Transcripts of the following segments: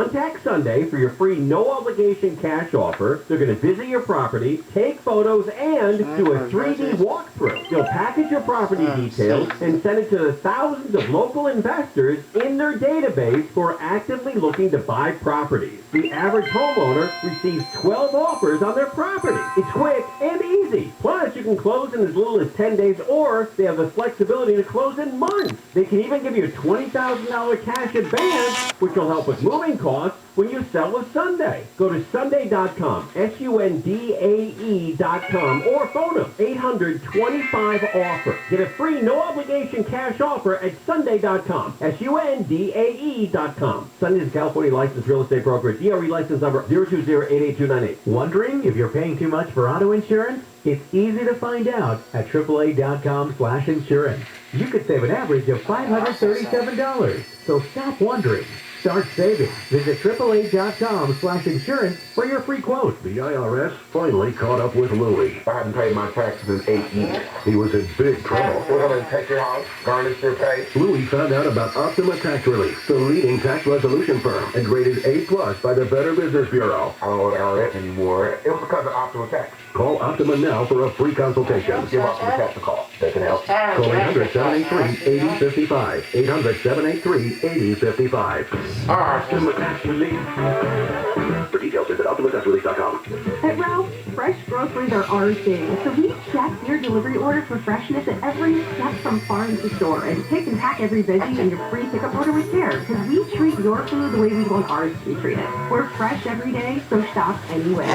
Contact Sunday for your free no-obligation cash offer. They're going to visit your property, take photos, and do a 3D walkthrough. They'll package your property details and send it to the thousands of local investors in their database who are actively looking to buy properties. The average homeowner receives 12 offers on their property. It's quick and easy. Plus, you can close in as little as 10 days, or they have the flexibility to close in months. They can even give you a $20,000 cash advance, which will help with moving costs when you sell with Sunday. Go to sundae.com, sundae.com, or phone them, 800-25-OFFER. Get a free no-obligation cash offer at sundae.com, sundae.com. Sundae is a California licensed real estate brokerage, DRE license number 020-88298. Wondering if you're paying too much for auto insurance? It's easy to find out at AAA.com/insurance. You could save an average of $537. So stop wondering. Start saving. Visit AAA.com/insurance for your free quote. The IRS finally caught up with Louie. I hadn't paid my taxes in 8 years. He was in big trouble. We're going to take your house, garnish your pay. Louie found out about Optima Tax Relief, the leading tax resolution firm, and rated A+ by the Better Business Bureau. I don't know what IRS anymore. It was because of Optima Tax. Call Optima now for a free consultation. Give Optima Tax a call. They can help. Call 800-783-8055. 800-783-8055. Optima Tax Relief. For details, visit OptimaTaxRelief.com. At Ralph's, fresh groceries are our thing, so we check your delivery order for freshness at every step from farm to store, and pick and pack every veggie in your free pickup order with care, because we treat your food the way we want ours to be treated. We're fresh every day, so shop anyway.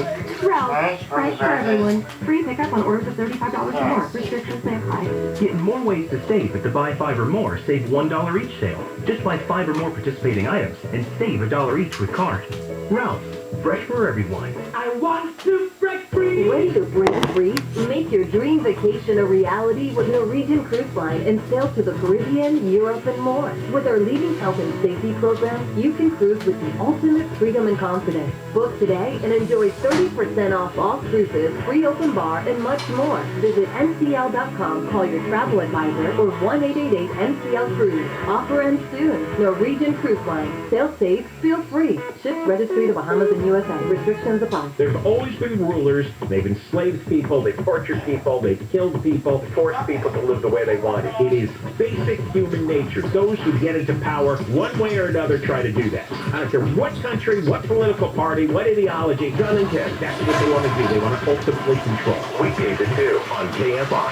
Ralph's, fresh for everyone. Free pickup on orders of $35 or more. Restrictions may apply. Get more ways to save at the Buy 5 or More Save $1 each sale. Just buy 5 or more participating items and save $1 each with card. Ralph's, fresh for everyone. I want to break free! Ready to break free? Make your dream vacation a reality with Norwegian Cruise Line and sail to the Caribbean, Europe, and more. With our leading health and safety program, you can cruise with the ultimate freedom and confidence. Book today and enjoy 30% off all cruises, free open bar, and much more. Visit ncl.com, call your travel advisor, or 1-888-NCL-CRUISE. Offer ends soon. Norwegian Cruise Line. Sail safe, feel free. Ships registry to Bahamas and USA. Restrictions apply. There's always been rulers. They've enslaved people. They've tortured people. They've killed people. Forced people to live the way they wanted. It is basic human nature. Those who get into power, one way or another, try to do that. I don't care what country, what political party, what ideology, John and Ted, that's what they want to do. They want to ultimately control. Weekdays at 2 on KFI.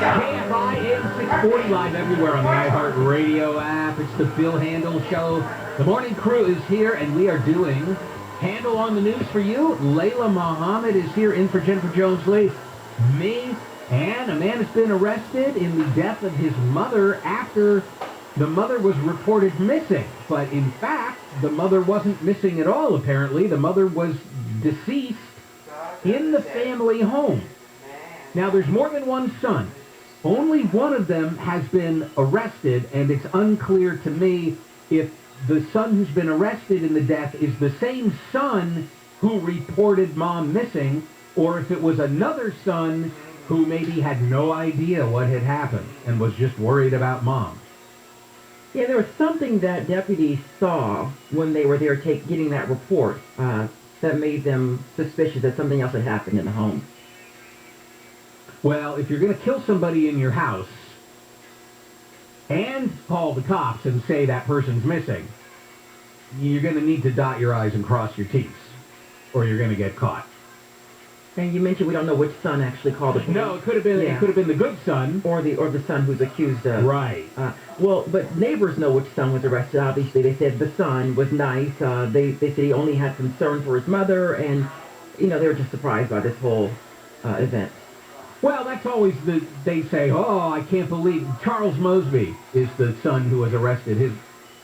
KFI AM 640 live everywhere on the iHeartRadio app. It's the Bill Handel Show. The morning crew is here, and we are doing Handle on the News for you. Layla Muhammad is here in for Jennifer Jones-Lee. Me, and a man has been arrested in the death of his mother after the mother was reported missing. But in fact, the mother wasn't missing at all, apparently. The mother was deceased in the family home. Now, there's more than one son. Only one of them has been arrested, and it's unclear to me if the son who's been arrested in the death is the same son who reported mom missing, or if it was another son who maybe had no idea what had happened and was just worried about mom. Yeah, there was something that deputies saw when they were there getting that report that made them suspicious that something else had happened in the home. Well, if you're going to kill somebody in your house and call the cops and say that person's missing, you're going to need to dot your I's and cross your T's, or you're going to get caught. And you mentioned we don't know which son actually called the police. No, it could have been it could have been the good son, or the son who's accused of. Right. Well, but neighbors know which son was arrested. Obviously, they said the son was nice. They said he only had concern for his mother, and they were just surprised by this whole event. Well, that's always they say, oh, I can't believe Charles Mosby is the son who was arrested.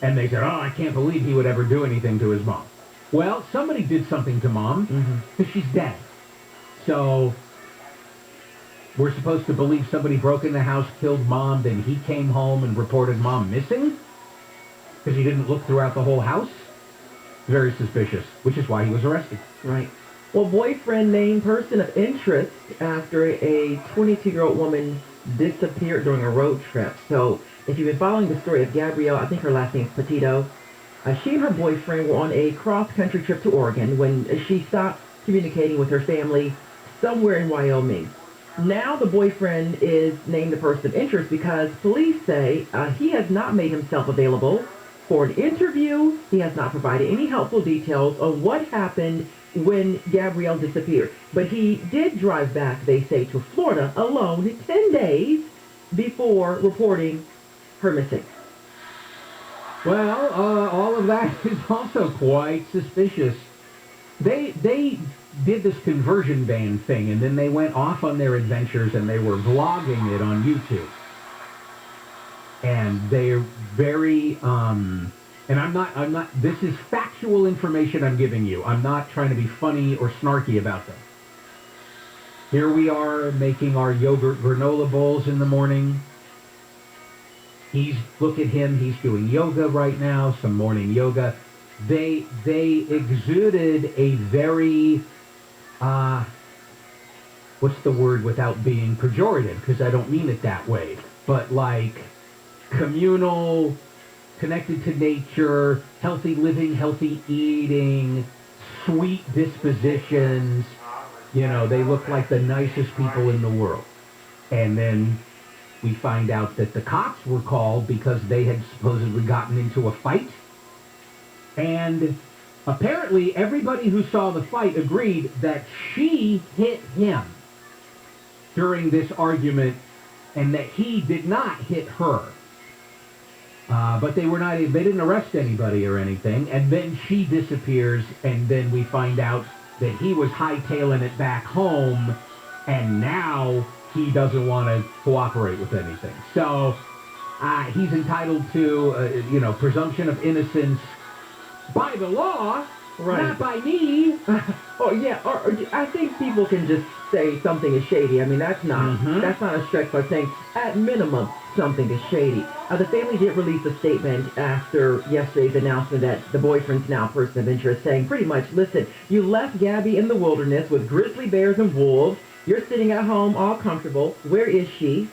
And they said, oh, I can't believe he would ever do anything to his mom. Well, somebody did something to mom because she's dead. So we're supposed to believe somebody broke in the house, killed mom, then he came home and reported mom missing because he didn't look throughout the whole house. Very suspicious, which is why he was arrested. Right. Well, boyfriend named person of interest after a 22-year-old woman disappeared during a road trip. So if you've been following the story of Gabrielle, I think her last name is Petito, she and her boyfriend were on a cross-country trip to Oregon when she stopped communicating with her family somewhere in Wyoming. Now the boyfriend is named the person of interest because police say he has not made himself available for an interview. He has not provided any helpful details on what happened when Gabrielle disappeared. But he did drive back, they say, to Florida alone 10 days before reporting her missing. Well, all of that is also quite suspicious. They did this conversion van thing, and then they went off on their adventures, and they were vlogging it on YouTube. And they're very, and I'm not, this is factual information I'm giving you. I'm not trying to be funny or snarky about them. Here we are making our yogurt granola bowls in the morning. Look at him, he's doing yoga right now, some morning yoga. They exuded a very, what's the word without being pejorative, because I don't mean it that way, but like communal, connected to nature, healthy living, healthy eating, sweet dispositions. You know, they look like the nicest people in the world. And then we find out that the cops were called because they had supposedly gotten into a fight. And apparently everybody who saw the fight agreed that she hit him during this argument and that he did not hit her. But they didn't arrest anybody or anything. And then she disappears, and then we find out that he was hightailing it back home, and now he doesn't want to cooperate with anything. So he's entitled to, presumption of innocence by the law, right, not by me. Oh yeah, or I think people can just say something is shady. I mean, that's not a stretch by saying at minimum something is shady. The family did release a statement after yesterday's announcement that the boyfriend's now person of interest, saying pretty much, listen, you left Gabby in the wilderness with grizzly bears and wolves. You're sitting at home all comfortable. Where is she?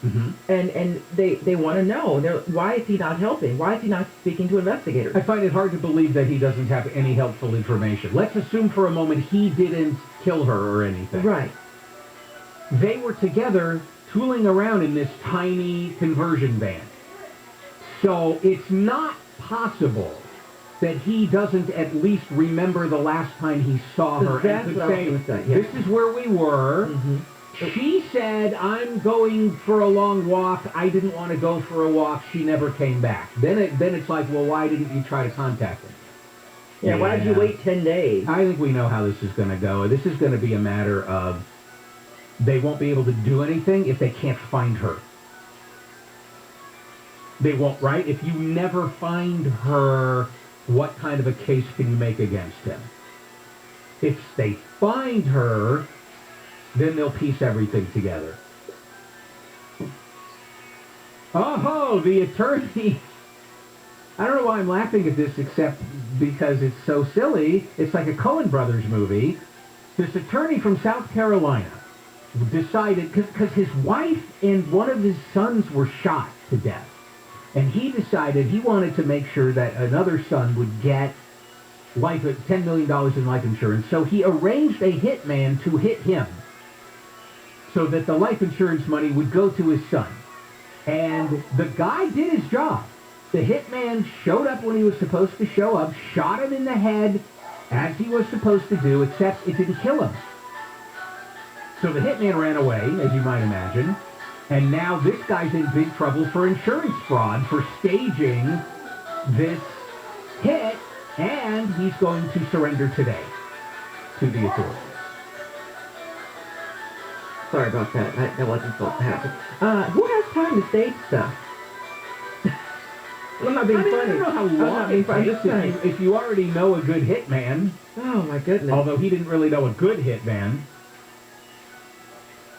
And they want to know. Why is he not helping? Why is he not speaking to investigators? I find it hard to believe that he doesn't have any helpful information. Let's assume for a moment he didn't kill her or anything. Right. They were together tooling around in this tiny conversion van. So it's not possible that he doesn't at least remember the last time he saw her and could say, this is where we were. She said, I'm going for a long walk. I didn't want to go for a walk. She never came back. Then it's like, well, why didn't you try to contact him? Yeah, why did you wait 10 days? I think we know how this is going to go. This is going to be a matter of they won't be able to do anything if they can't find her. They won't, right? If you never find her, what kind of a case can you make against him? If they find her, then they'll piece everything together. Oh, the attorney. I don't know why I'm laughing at this except because it's so silly. It's like a Coen Brothers movie. This attorney from South Carolina decided, because his wife and one of his sons were shot to death. And he decided he wanted to make sure that another son would get $10 million in life insurance. So he arranged a hitman to hit him so that the life insurance money would go to his son. And the guy did his job. The hitman showed up when he was supposed to show up, shot him in the head as he was supposed to do, except it didn't kill him. So the hitman ran away, as you might imagine. And now this guy's in big trouble for insurance fraud for staging this hit, and he's going to surrender today to the authorities. Sorry about that. That wasn't supposed to happen. Who has time to stage stuff? I'm not being funny. I don't know how long it takes if you already know a good hitman. Oh, my goodness. Although he didn't really know a good hitman.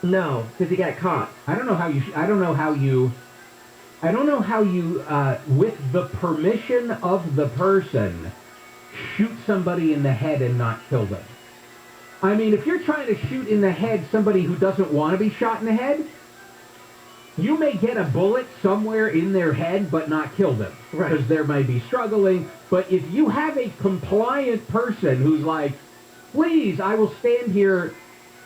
No, because he got caught. I don't know how you, with the permission of the person, shoot somebody in the head and not kill them. I mean, if you're trying to shoot in the head somebody who doesn't want to be shot in the head, you may get a bullet somewhere in their head but not kill them. Right. Because they may be struggling. But if you have a compliant person who's like, please, I will stand here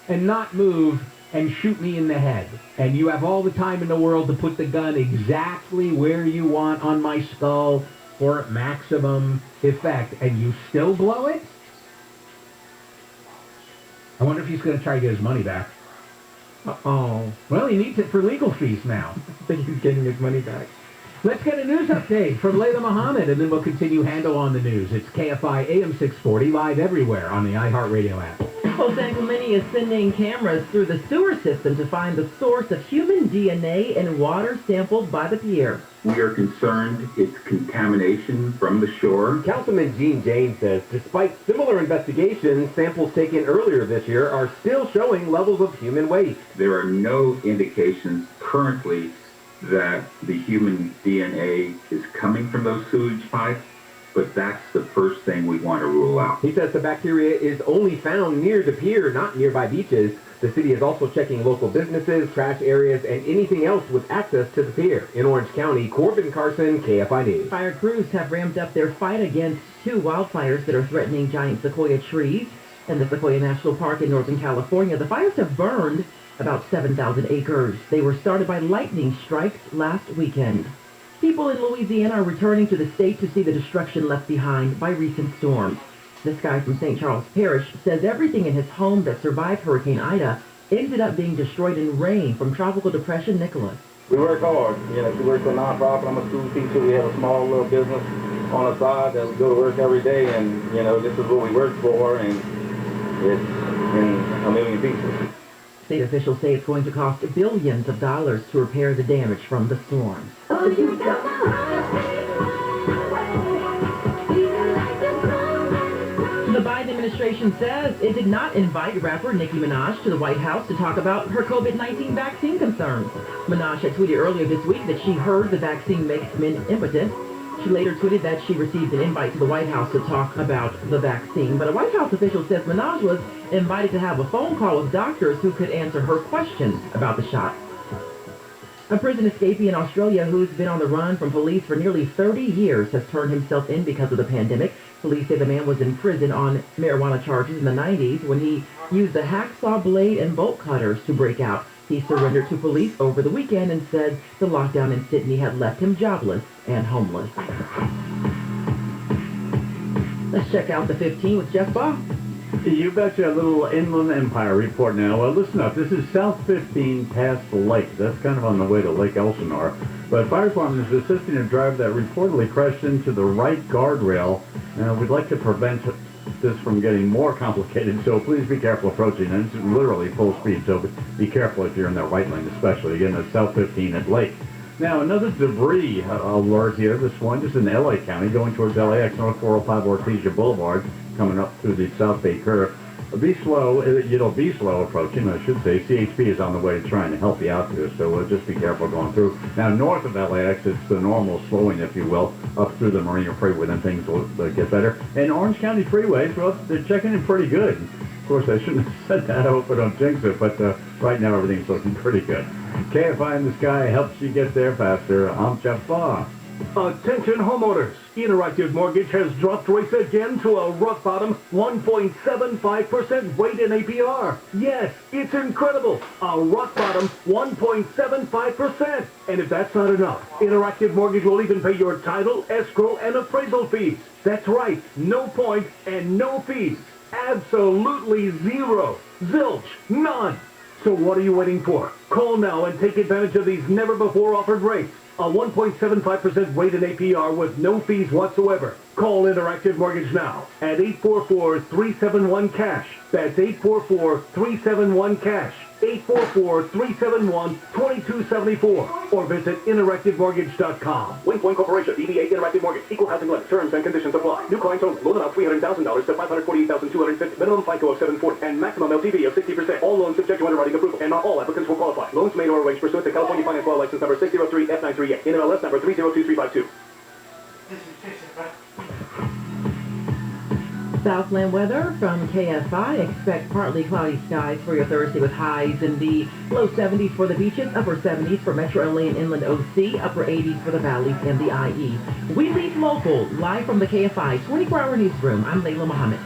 and not move and shoot me in the head, and you have all the time in the world to put the gun exactly where you want on my skull for maximum effect, and you still blow it? I wonder if he's going to try to get his money back. Uh-oh. Well, he needs it for legal fees now. I think he's getting his money back. Let's get a news update from Layla Muhammad, and then we'll continue Handle on the News. It's KFI AM 640, live everywhere on the iHeartRadio app. Well, San Clemente is sending cameras through the sewer system to find the source of human DNA in water sampled by the pier. We are concerned it's contamination from the shore. Councilman Gene Jane says despite similar investigations, samples taken earlier this year are still showing levels of human waste. There are no indications currently that the human DNA is coming from those sewage pipes, but that's the first thing we want to rule out. He says the bacteria is only found near the pier, not nearby beaches. The city is also checking local businesses, trash areas, and anything else with access to the pier. In Orange County, Corbin Carson, KFI News. Fire crews have ramped up their fight against 2 wildfires that are threatening giant sequoia trees in the Sequoia National Park in Northern California. The fires have burned about 7,000 acres. They were started by lightning strikes last weekend. People in Louisiana are returning to the state to see the destruction left behind by recent storms. This guy from St. Charles Parish says everything in his home that survived Hurricane Ida ended up being destroyed in rain from Tropical Depression Nicholas. We work hard. You know, we work for a nonprofit. I'm a school teacher. We have a small little business on the side that we go to work every day, and, you know, this is what we work for, and it's in a million pieces. State officials say it's going to cost billions of dollars to repair the damage from the storm. The Biden administration says it did not invite rapper Nicki Minaj to the White House to talk about her COVID-19 vaccine concerns. Minaj had tweeted earlier this week that she heard the vaccine makes men impotent. She later tweeted that she received an invite to the White House to talk about the vaccine. But a White House official says Minaj was invited to have a phone call with doctors who could answer her questions about the shot. A prison escapee in Australia who's been on the run from police for nearly 30 years has turned himself in because of the pandemic. Police say the man was in prison on marijuana charges in the 90s when he used a hacksaw blade and bolt cutters to break out. He surrendered to police over the weekend and said the lockdown in Sydney had left him jobless and homeless. Let's check out the 15 with Jeff Baugh. You betcha. A little Inland Empire report now. Well, listen up. This is South 15 past the lake. That's kind of on the way to Lake Elsinore. But fire department is assisting a driver that reportedly crashed into the right guardrail. We'd like to prevent this from getting more complicated, so please be careful approaching. And it's literally full speed, so be careful if you're in the right lane, especially. Again, it's South 15 at Lake. Now, another debris alert here. This one just in LA County, going towards LAX, North 405 Ortesia Boulevard, coming up through the South Bay curve. Be slow. It'll be slow approaching, I should say. CHP is on the way to trying to help you out here, so just be careful going through. Now, north of LAX, it's the normal slowing, if you will, up through the Marina Freeway, then things will get better. And Orange County freeways, well, they're checking in pretty good. Of course, I shouldn't have said that. I hope I don't jinx it, but right now everything's looking pretty good. KFI in the Sky helps you get there faster. I'm Jeff Baugh. Attention homeowners. Interactive Mortgage has dropped rates again to a rock bottom 1.75% rate in APR. Yes, it's incredible. A rock bottom 1.75%. And if that's not enough, Interactive Mortgage will even pay your title, escrow, and appraisal fees. That's right, no point and no fees. Absolutely zero. Zilch. None. So what are you waiting for? Call now and take advantage of these never-before-offered rates. A 1.75% rate in APR with no fees whatsoever. Call Interactive Mortgage now at 844-371-CASH. That's 844-371-CASH. 844-371-2274. Or visit interactivemortgage.com. Waypoint Corporation, DBA Interactive Mortgage. Equal housing limit. Terms and conditions apply. New clients only. Loan amount $300,000 to $548,250. Minimum FICO of 740. And maximum LTV of 60%. All loans subject to underwriting approval. And not all applicants will qualify. Loans made or arranged pursuant to California Finance Law License number 603F938. NMLS number 302352. Southland weather from KFI. Expect partly cloudy skies for your Thursday with highs in the low 70s for the beaches, upper 70s for Metro LA and Inland OC, upper 80s for the valleys and the IE. We lead local, live from the KFI 24-hour newsroom. I'm Layla Muhammad.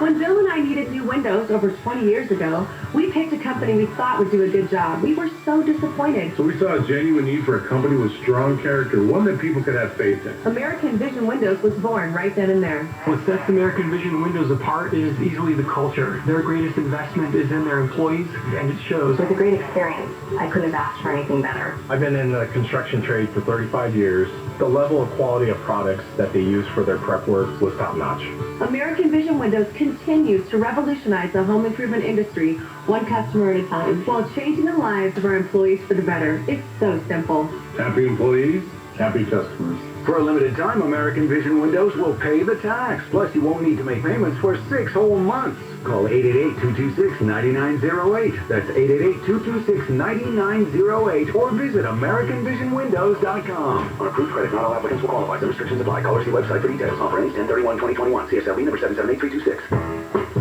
When Bill and I needed new windows over 20 years ago, we picked a company we thought would do a good job. We were so disappointed. So we saw a genuine need for a company with strong character, one that people could have faith in. American Vision Windows was born right then and there. What sets American Vision Windows apart is easily the culture. Their greatest investment is in their employees, and it shows. With a great experience, I couldn't have asked for anything better. I've been in the construction trade for 35 years. The level of quality of products that they use for their prep work was top-notch. American Vision Windows continues to revolutionize the home improvement industry, one customer at a time, while changing the lives of our employees for the better. It's so simple. Happy employees, happy customers. For a limited time, American Vision Windows will pay the tax. Plus, you won't need to make payments for 6 whole months. Call 888-226-9908. That's 888-226-9908. Or visit AmericanVisionWindows.com. On approved credit, not all applicants will qualify. Some restrictions apply. Call or see website for details. Offer ends 10/31/2021. CSLB number 778326.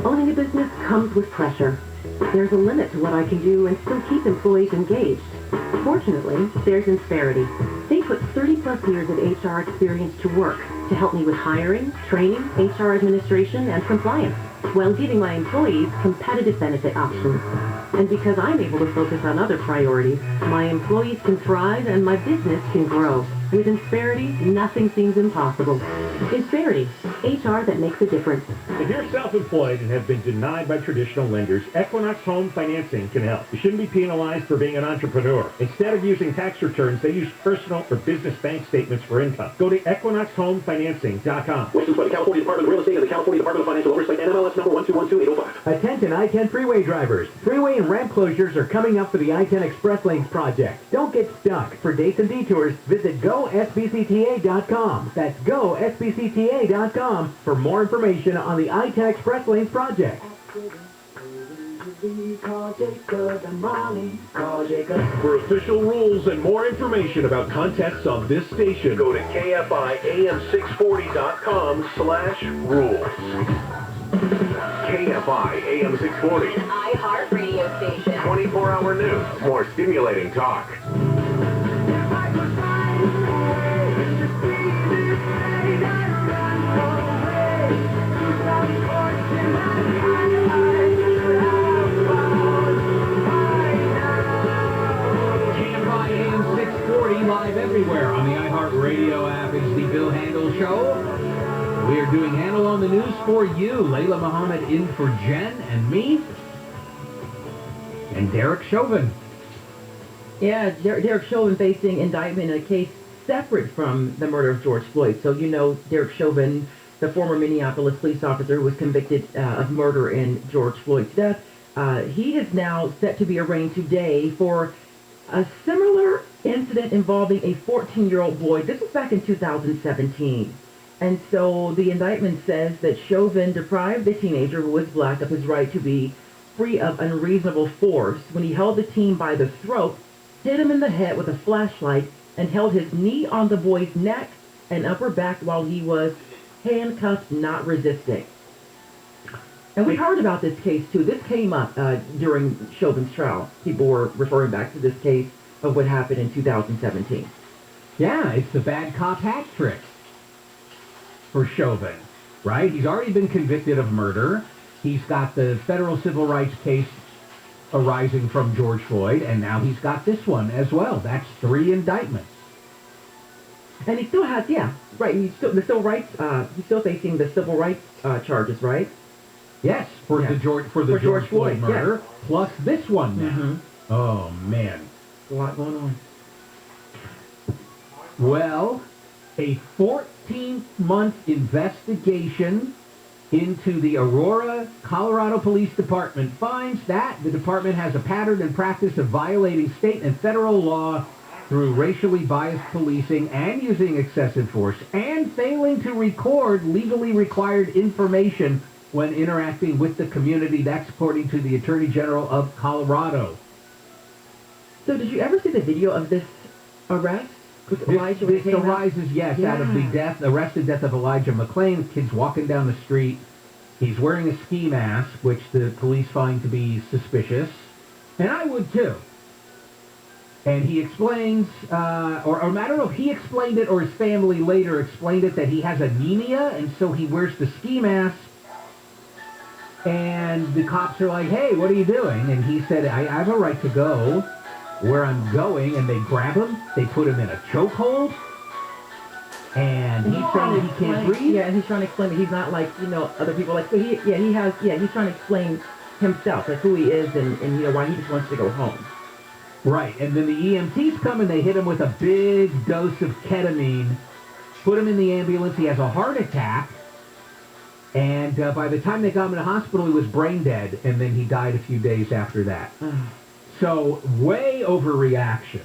Owning a business comes with pressure. There's a limit to what I can do and still keep employees engaged. Fortunately, there's Insperity. They put 30-plus years of HR experience to work to help me with hiring, training, HR administration, and compliance, while giving my employees competitive benefit options. And because I'm able to focus on other priorities, my employees can thrive and my business can grow. With Insperity, nothing seems impossible. Insperity, HR that makes a difference. If you're self-employed and have been denied by traditional lenders, Equinox Home Financing can help. You shouldn't be penalized for being an entrepreneur. Instead of using tax returns, they use personal or business bank statements for income. Go to EquinoxHomeFinancing.com. Licensed by the California Department of Real Estate and the California Department of Financial Oversight, NMLS number 1212805. Attention I-10 freeway drivers. Freeway and ramp closures are coming up for the I-10 Express Lanes project. Don't get stuck. For dates and detours, visit GoSBCTA.com. That's GoSBCTA.com for more information on the I-10 Express Lanes project. For official rules and more information about contests on this station, go to KFIAM640.com/rules. KFI AM 640. An iHeart radio station. 24-hour news. More stimulating talk. KFI AM 640 live everywhere on the iHeart Radio app. It's the Bill Handel Show. We are doing Handle on the News for you. Layla Muhammad in for Jen and me. And Derek Chauvin. Yeah, Derek Chauvin facing indictment in a case separate from the murder of George Floyd. So you know Derek Chauvin, the former Minneapolis police officer who was convicted of murder in George Floyd's death. He is now set to be arraigned today for a similar incident involving a 14-year-old boy. This was back in 2017. And so the indictment says that Chauvin deprived the teenager, who was black, of his right to be free of unreasonable force when he held the teen by the throat, hit him in the head with a flashlight, and held his knee on the boy's neck and upper back while he was handcuffed, not resisting. And we heard about this case, too. This came up during Chauvin's trial. People were referring back to this case of what happened in 2017. Yeah, it's the bad cop hat trick for Chauvin, right? He's already been convicted of murder. He's got the federal civil rights case arising from George Floyd, and now he's got this one as well. That's 3 indictments. And he still has, yeah, right. He's still facing the civil rights charges, right? Yes, for the George Floyd murder, plus this one now. Mm-hmm. Oh man, a lot going on. Well, a 14-month investigation into the Aurora, Colorado Police Department finds that the department has a pattern and practice of violating state and federal law through racially biased policing and using excessive force and failing to record legally required information when interacting with the community. That's according to the Attorney General of Colorado. So did you ever see the video of this arrest? This arises, yes, out of the arrested death of Elijah McClain. Kids walking down the street, He's wearing a ski mask, which the police find to be suspicious, and I would too. And he explains, or I don't know if he explained it or his family later explained it, that he has anemia, and so he wears the ski mask. And the cops are like, hey, what are you doing? And he said, I have a right to go where I'm going. And they grab him, they put him in a chokehold, and he's saying he can't breathe. Yeah, and he's trying to explain that he's not like, other people. Like, so he's trying to explain himself, like who he is and why he just wants to go home. Right, and then the EMTs come and they hit him with a big dose of ketamine, put him in the ambulance. He has a heart attack, and by the time they got him in the hospital, he was brain dead, and then he died a few days after that. So, way overreaction.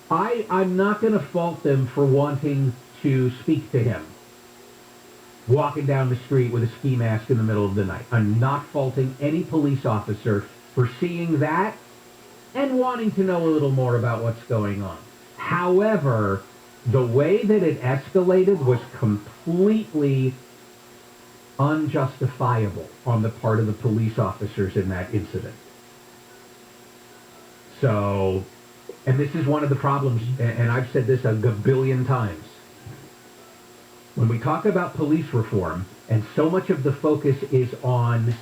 I'm not going to fault them for wanting to speak to him, walking down the street with a ski mask in the middle of the night. I'm not faulting any police officer for seeing that and wanting to know a little more about what's going on. However, the way that it escalated was completely unjustifiable on the part of the police officers in that incident. So, and this is one of the problems, and I've said this a gabillion times. When we talk about police reform, and so much of the focus is on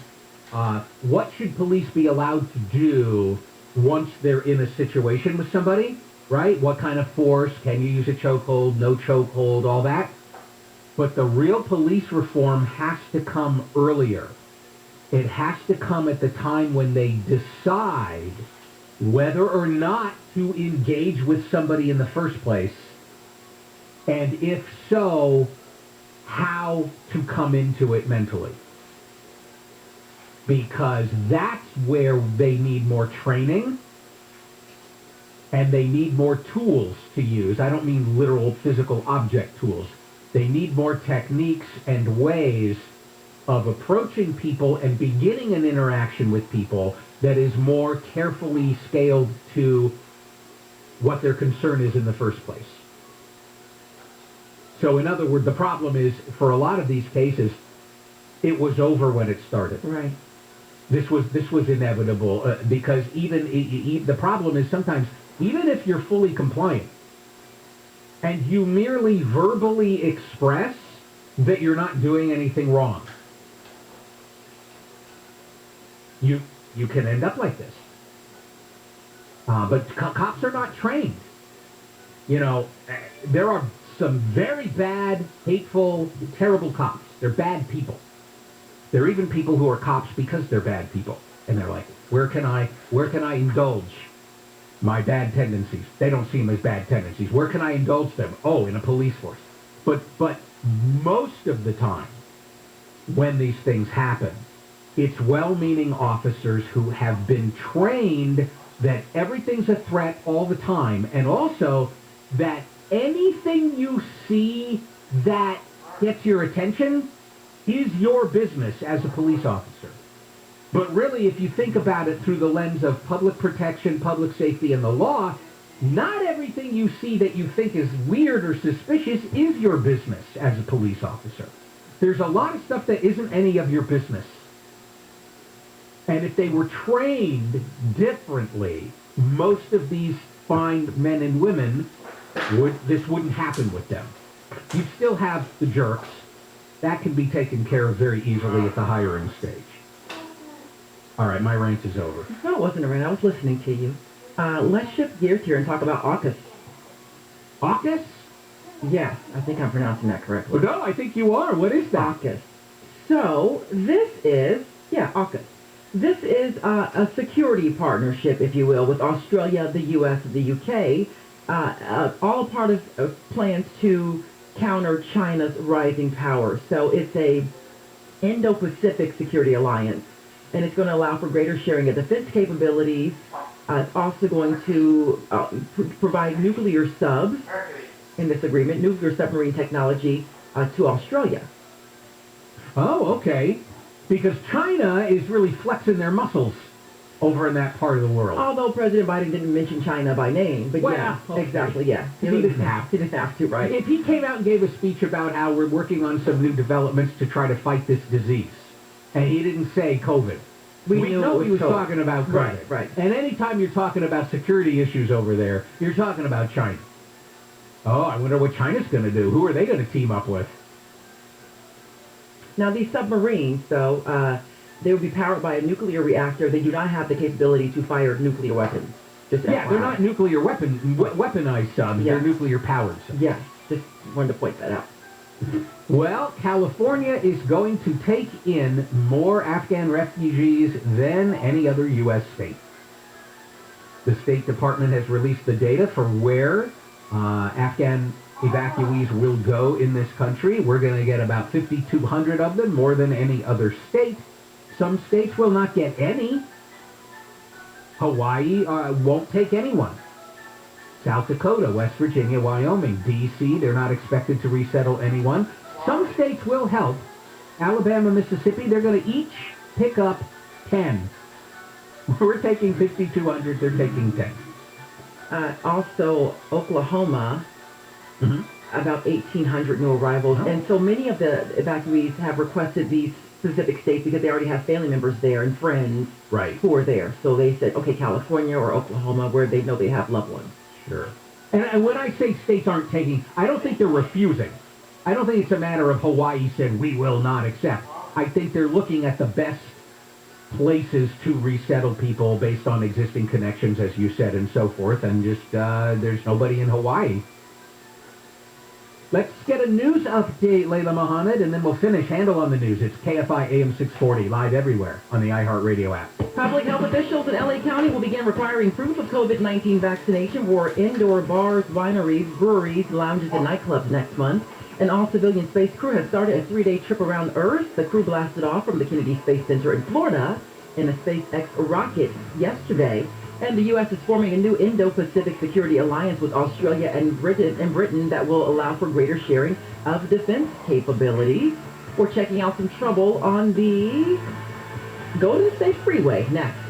what should police be allowed to do once they're in a situation with somebody, right? What kind of force? Can you use a chokehold? No chokehold? All that. But the real police reform has to come earlier. It has to come at the time when they decide whether or not to engage with somebody in the first place, and if so, how to come into it mentally. Because that's where they need more training, and they need more tools to use. I don't mean literal physical object tools. They need more techniques and ways of approaching people and beginning an interaction with people that is more carefully scaled to what their concern is in the first place. So in other words, the problem is, for a lot of these cases, it was over when it started. Right. This was inevitable because even the problem is sometimes, even if you're fully compliant and you merely verbally express that you're not doing anything wrong, you can end up like this. But cops are not trained. There are some very bad, hateful, terrible cops. They're bad people. There are even people who are cops because they're bad people. And they're like, where can I indulge my bad tendencies? They don't see them as bad tendencies. Where can I indulge them? Oh, in a police force. But most of the time, when these things happen, it's well-meaning officers who have been trained that everything's a threat all the time, and also that anything you see that gets your attention is your business as a police officer. But really, if you think about it through the lens of public protection, public safety, and the law, not everything you see that you think is weird or suspicious is your business as a police officer. There's a lot of stuff that isn't any of your business. And if they were trained differently, most of these fine men and women, this wouldn't happen with them. You'd still have the jerks. That can be taken care of very easily at the hiring stage. All right, my rant is over. No, it wasn't a rant. I was listening to you. Let's shift gears here and talk about AUKUS. AUKUS? Yes, I think I'm pronouncing that correctly. No, I think you are. What is that? AUKUS. So, this is, AUKUS. This is a security partnership, if you will, with Australia, the U.S., and the U.K., all part of plans to counter China's rising power. So it's a Indo-Pacific security alliance, and it's going to allow for greater sharing of defense capabilities. It's also going to provide nuclear subs in this agreement, nuclear submarine technology to Australia. Oh, okay. Because China is really flexing their muscles over in that part of the world. Although President Biden didn't mention China by name, but yeah, okay. exactly, yeah. He didn't have to. He didn't have to, right? If he came out and gave a speech about how we're working on some new developments to try to fight this disease, and he didn't say COVID, we know he was talking about COVID. Right. And anytime you're talking about security issues over there, you're talking about China. Oh, I wonder what China's going to do. Who are they going to team up with? Now, these submarines, though, they would be powered by a nuclear reactor. They do not have the capability to fire nuclear weapons. Just Yeah, FYI. they're not nuclear weaponized subs. Yeah. They're nuclear-powered subs. Yeah, just wanted to point that out. Well, California is going to take in more Afghan refugees than any other U.S. state. The State Department has released the data for where Afghan evacuees will go in this country. We're going to get about 5,200 of them, more than any other state. Some states will not get any. Hawaii won't take anyone. South Dakota, West Virginia, Wyoming, D.C., they're not expected to resettle anyone. Some states will help. Alabama, Mississippi, they're going to each pick up 10. We're taking 5,200, they're taking 10. Also, Oklahoma, about 1,800 new arrivals. Oh. And so many of the evacuees have requested these specific states because they already have family members there and friends who are there. So they said, okay, California or Oklahoma, where they know they have loved ones. Sure. And when I say states aren't taking, I don't think they're refusing. I don't think it's a matter of Hawaii said, we will not accept. I think they're looking at the best places to resettle people based on existing connections, as you said, and so forth, and just there's nobody in Hawaii. Let's get a news update, Layla Mohammed, and then we'll finish. Handle on the news. It's KFI AM 640, live everywhere on the iHeartRadio app. Public health officials in LA County will begin requiring proof of COVID-19 vaccination for indoor bars, wineries, breweries, lounges, and nightclubs next month. An all-civilian space crew has started a 3-day trip around Earth. The crew blasted off from the Kennedy Space Center in Florida in a SpaceX rocket yesterday. And the U.S. is forming a new Indo-Pacific security alliance with Australia and Britain that will allow for greater sharing of defense capabilities. We're checking out some trouble on the Golden State Freeway next.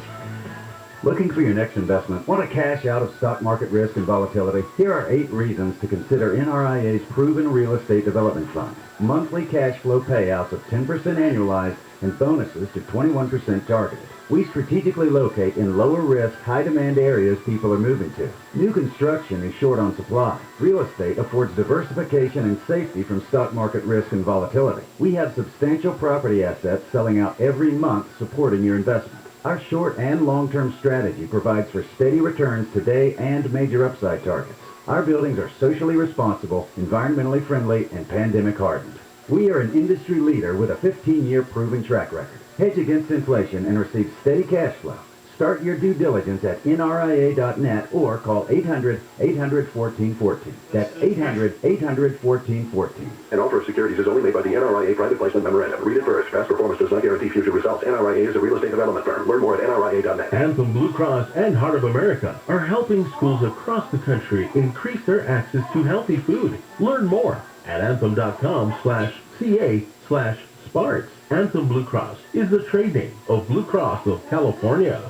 Looking for your next investment? Want to cash out of stock market risk and volatility? Here are 8 reasons to consider NRIA's proven real estate development fund. Monthly cash flow payouts of 10% annualized and bonuses to 21% targeted. We strategically locate in lower risk, high demand areas people are moving to. New construction is short on supply. Real estate affords diversification and safety from stock market risk and volatility. We have substantial property assets selling out every month supporting your investment. Our short and long-term strategy provides for steady returns today and major upside targets. Our buildings are socially responsible, environmentally friendly, and pandemic hardened. We are an industry leader with a 15-year proven track record. Hedge against inflation and receive steady cash flow. Start your due diligence at nria.net or call 800-800-1414. That's 800-800-1414. An offer of securities is only made by the NRIA Private Placement Memorandum. Read it first. Past performance does not guarantee future results. NRIA is a real estate development firm. Learn more at nria.net. Anthem Blue Cross and Heart of America are helping schools across the country increase their access to healthy food. Learn more at anthem.com/ca/SPARTS. Anthem Blue Cross is the trade name of Blue Cross of California.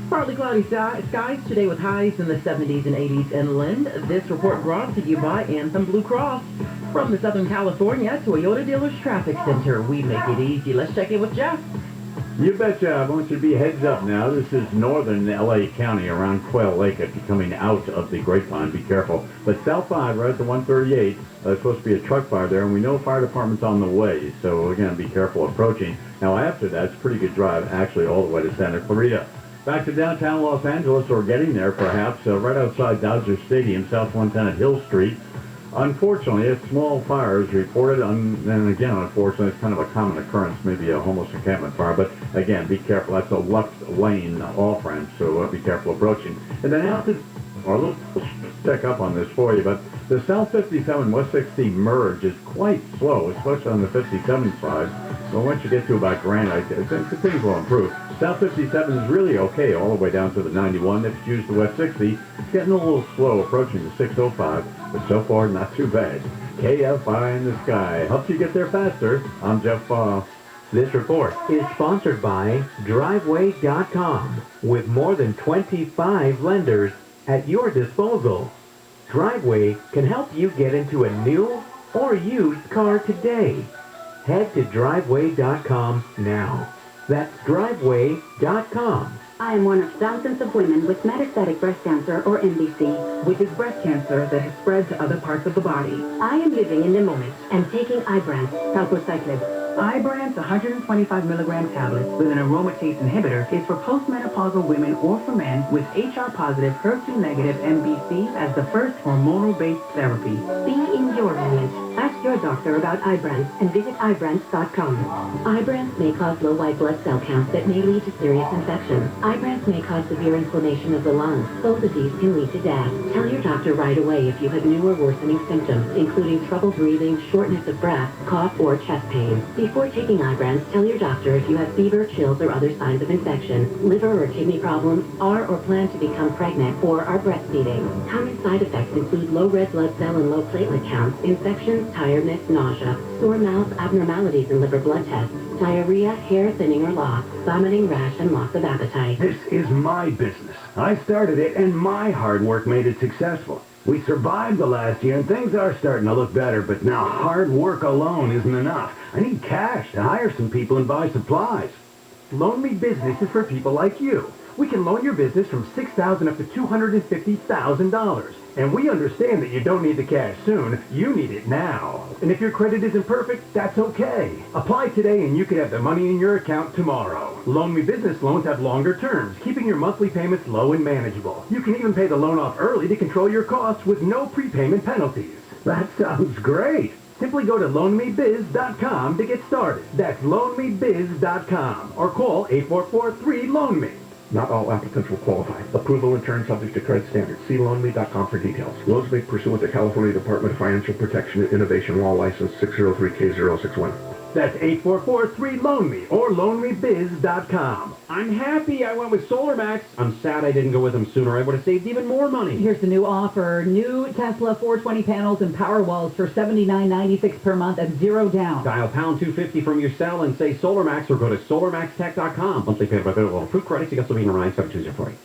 Partly cloudy skies today with highs in the 70s and 80s inland. This report brought to you by Anthem Blue Cross. From the Southern California Toyota Dealers Traffic Center, we make it easy. Let's check in with Jeff. You betcha. I want you to be heads up now. This is northern L.A. County around Quail Lake. If you're coming out of the Grapevine, be careful. But South 5, right at the 138, there's supposed to be a truck fire there, and we know fire department's on the way. So, again, be careful approaching. Now, after that, it's a pretty good drive, actually, all the way to Santa Clarita. Back to downtown Los Angeles, or getting there, perhaps, right outside Dodger Stadium, South 110 at Hill Street. Unfortunately, a small fire is reported, and again, unfortunately, it's kind of a common occurrence, maybe a homeless encampment fire, but again, be careful. That's a left lane off-ramp, so be careful approaching. And then after, or let's check up on this for you, but the South 57 West 60 merge is quite slow, especially on the 57 side. So once you get to about Grand, I think things will improve. South 57 is really okay all the way down to the 91. If you use the West 60, it's getting a little slow approaching the 605, but so far not too bad. KFI in the sky helps you get there faster. I'm Jeff This report is sponsored by Driveway.com, with more than 25 lenders at your disposal. Driveway can help you get into a new or used car today. Head to Driveway.com now. That's Driveway.com. I am one of thousands of women with metastatic breast cancer, or MBC, which is breast cancer that has spread to other parts of the body. I am living in the moment and taking Ibrance, palbociclib. Ibrance 125 milligram tablets with an aromatase inhibitor is for postmenopausal women or for men with HR-positive, HER2-negative MBC as the first hormonal-based therapy. Be in your moment. Ask your doctor about Ibrance and visit Ibrance.com. Ibrance may cause low white blood cell counts that may lead to serious infections. Ibrance may cause severe inflammation of the lungs. Both of these can lead to death. Tell your doctor right away if you have new or worsening symptoms, including trouble breathing, shortness of breath, cough, or chest pain. Before taking Ibrance, tell your doctor if you have fever, chills, or other signs of infection, liver or kidney problems, are or plan to become pregnant, or are breastfeeding. Common side effects include low red blood cell and low platelet counts, infections, tiredness, nausea, sore mouth, abnormalities in liver blood tests, diarrhea, hair thinning or loss, vomiting, rash, and loss of appetite. This is my business. I started it, and my hard work made it successful. We survived the last year, and things are starting to look better, but now hard work alone isn't enough. I need cash to hire some people and buy supplies. Loan Me Business is for people like you. We can loan your business from $6,000 up to $250,000. And we understand that you don't need the cash soon, you need it now. And if your credit isn't perfect, that's okay. Apply today and you could have the money in your account tomorrow. Loan Me Business loans have longer terms, keeping your monthly payments low and manageable. You can even pay the loan off early to control your costs with no prepayment penalties. That sounds great. Simply go to loanmebiz.com to get started. That's loanmebiz.com or call 844-3-LOAN-ME. Not all applicants will qualify. Approval in turn subject to credit standards. See loanme.com for details. Loans made pursuant to California Department of Financial Protection and Innovation Law License 603K061. That's 844-3-LOAN-ME or loanmebiz.com. I'm happy I went with SolarMax. I'm sad I didn't go with them sooner. I would have saved even more money. Here's the new offer. New Tesla 420 panels and power walls for $79.96 per month at zero down. Dial pound 250 from your cell and say SolarMax or go to solarmaxtech.com. Monthly payment by available approved credits. You got Slovene Ryan 72040.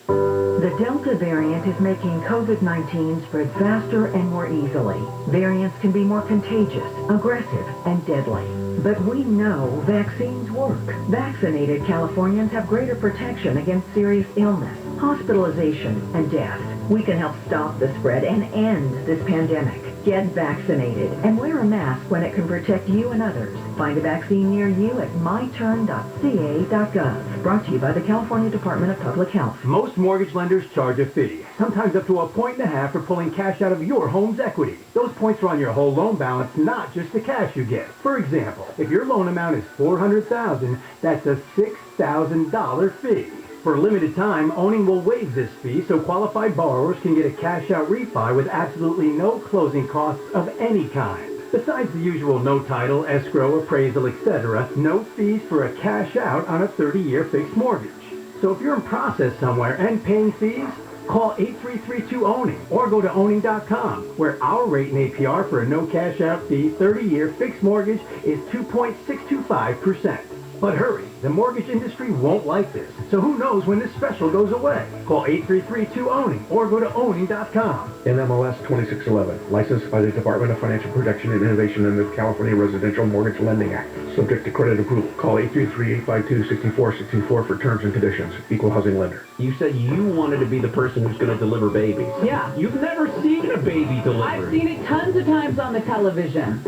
The Delta variant is making COVID-19 spread faster and more easily. Variants can be more contagious, aggressive, and deadly. But we know vaccines work. Vaccinated Californians have greater protection against serious illness, hospitalization, and death. We can help stop the spread and end this pandemic. Get vaccinated and wear a mask when it can protect you and others. Find a vaccine near you at myturn.ca.gov. Brought to you by the California Department of Public Health. Most mortgage lenders charge a fee, sometimes up to 1.5 points for pulling cash out of your home's equity. Those points are on your whole loan balance, not just the cash you get. For example, if your loan amount is $400,000, that's a $6,000 fee. For a limited time, Owning will waive this fee so qualified borrowers can get a cash-out refi with absolutely no closing costs of any kind. Besides the usual no title, escrow, appraisal, etc., no fees for a cash-out on a 30-year fixed mortgage. So if you're in process somewhere and paying fees, call 8332-OWNING or go to owning.com, where our rate in APR for a no cash-out fee 30-year fixed mortgage is 2.625%. But hurry, the mortgage industry won't like this, so who knows when this special goes away. Call 833-2-OWNING or go to owning.com. NMLS 2611, licensed by the Department of Financial Protection and Innovation and the California Residential Mortgage Lending Act. Subject to credit approval. Call 833-852-6464 for terms and conditions. Equal housing lender. You said you wanted to be the person who's going to deliver babies. Yeah. You've never seen a baby delivered. I've seen it tons of times on the television.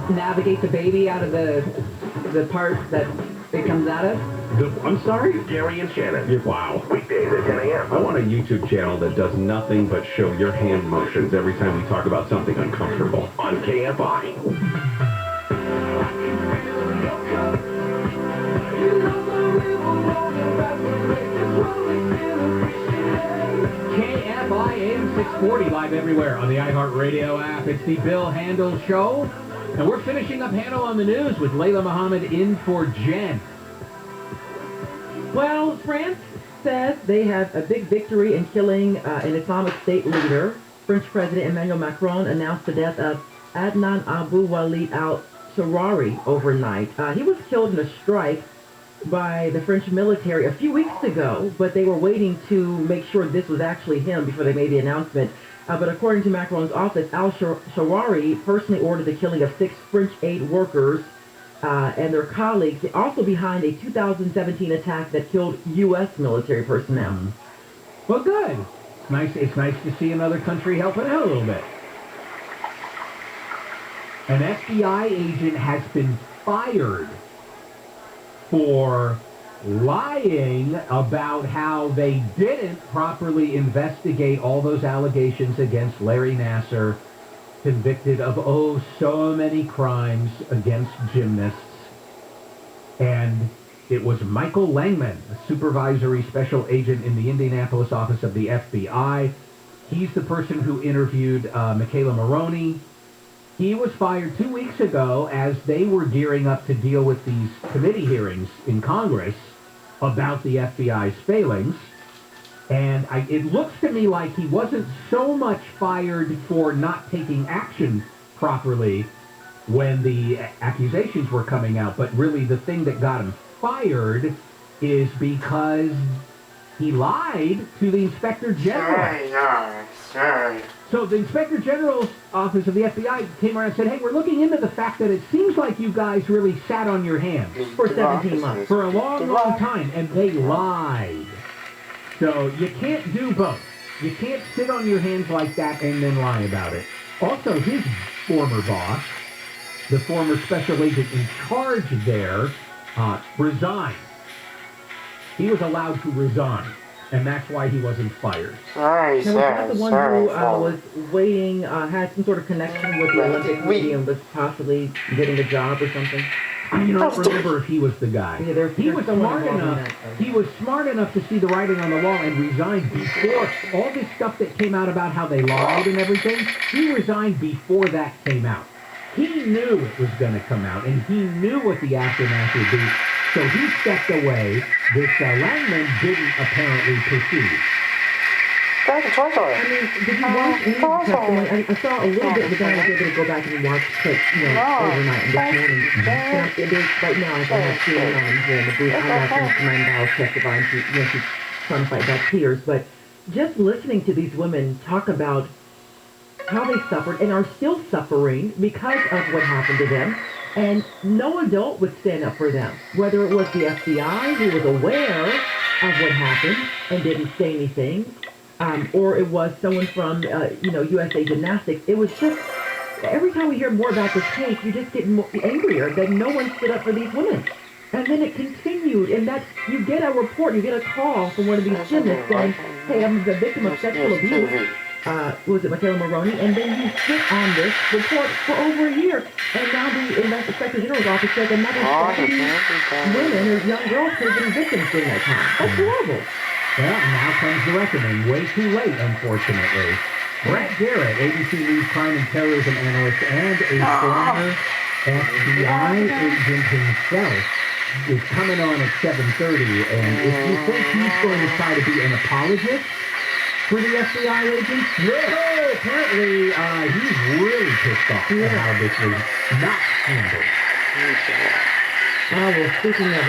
Navigate the baby out of the part that it comes out of. I'm sorry? Gary and Shannon. Wow. Weekdays at 10 a.m. I want a YouTube channel that does nothing but show your hand motions every time we talk about something uncomfortable. On KFI. KFI Am 640 live everywhere on the iHeartRadio app. It's the Bill Handel Show. And we're finishing up Handel on the News with Layla Muhammad in for Jen. Well, France says they have a big victory in killing an Islamic State leader. French President Emmanuel Macron announced the death of Adnan Abu Walid al al-Sharari overnight. He was killed in a strike by the French military a few weeks ago, but they were waiting to make sure this was actually him before they made the announcement. But according to Macron's office, al-Sharari personally ordered the killing of 6 French aid workers and their colleagues, also behind a 2017 attack that killed U.S. military personnel. Mm-hmm. Well, good. It's nice to see another country helping out a little bit. An FBI agent has been fired for lying about how they didn't properly investigate all those allegations against Larry Nassar, convicted of, so many crimes against gymnasts. And it was Michael Langman, a supervisory special agent in the Indianapolis office of the FBI. He's the person who interviewed Michaela Maroney. He was fired 2 weeks ago as they were gearing up to deal with these committee hearings in Congress about the FBI's failings. And it looks to me like he wasn't so much fired for not taking action properly when the accusations were coming out, but really the thing that got him fired is because he lied to the Inspector General. So the Inspector General's office of the FBI came around and said, hey, we're looking into the fact that it seems like you guys really sat on your hands. For 17 months. For a long, long time, and they lied. So you can't do both. You can't sit on your hands like that and then lie about it. Also, his former boss, the former special agent in charge there, resigned. He was allowed to resign, and that's why he wasn't fired. Now, was that the one who was waiting, had some sort of connection with the Olympic Committee and was possibly getting a job or something? I don't remember if he was the guy. Yeah, he was smart enough. He was smart enough to see the writing on the wall and resigned before all this stuff that came out about how they lied and everything. He resigned before that came out. He knew it was going to come out, and he knew what the aftermath would be. So he stepped away. This Langman didn't apparently perceive. I mean, did you watch any of the testimony? I saw a little bit, but then I was able to go back and watch it, overnight and this morning. It is right now. I have CNN here in the booth. I'm watching Simone Biles testify, and she's trying to fight back tears. But just listening to these women talk about how they suffered and are still suffering because of what happened to them, and no adult would stand up for them. Whether it was the FBI, who was aware of what happened and didn't say anything, or it was someone from, USA Gymnastics. It was just, every time we hear more about this case, you just get angrier that no one stood up for these women. And then it continued, and that's, you get a report, you get a call from one of these gymnasts saying, hey, I'm the victim of sexual abuse. Was it Michaela Maroney? And then you sit on this report for over a year. And now the Inspector General's office says another 70 women or young girls could have been victims during that time. That's horrible. Well, now comes the reckoning. Way too late, unfortunately. Brett Garrett, ABC News crime and terrorism analyst and a former FBI agent himself, is coming on at 7:30. And if you think he's going to try to be an apologist for the FBI agents, apparently he's really pissed off at how this was not handled. Oh, well, speaking of...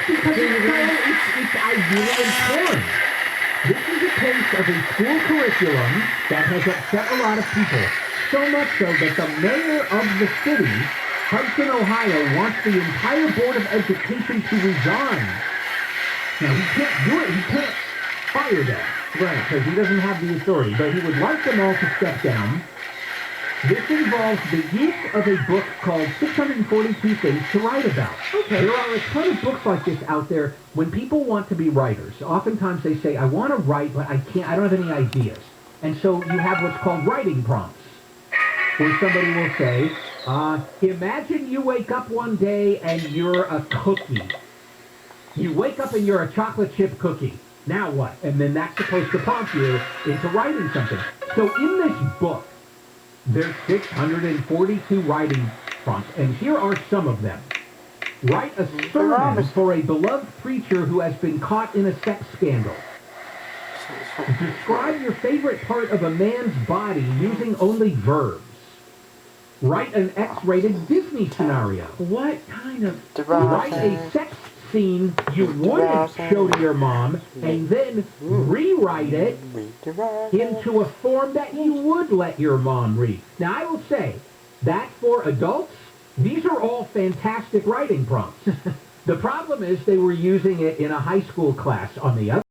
Because it's ideal and torn. This is a case of a school curriculum that has upset a lot of people. So much so that the mayor of the city, Hudson, Ohio, wants the entire Board of Education to resign. Now, he can't do it. He can't fire them. Right, because he doesn't have the authority. But he would like them all to step down. This involves the use of a book called 642 Things to Write About. Okay. There are a ton of books like this out there. When people want to be writers, oftentimes they say, I want to write, but I don't have any ideas. And so you have what's called writing prompts, where somebody will say, imagine you wake up one day and you're a cookie. You wake up and you're a chocolate chip cookie. Now what? And then that's supposed to prompt you into writing something. So in this book, there's 642 writing prompts, and here are some of them. Write a sermon for a beloved preacher who has been caught in a sex scandal. Describe your favorite part of a man's body using only verbs. Write an X-rated Disney scenario. What kind of... Write a sex scene you wouldn't show to your mom, and then rewrite it into a form that you would let your mom read. Now, I will say that for adults, these are all fantastic writing prompts. The problem is they were using it in a high school class on the other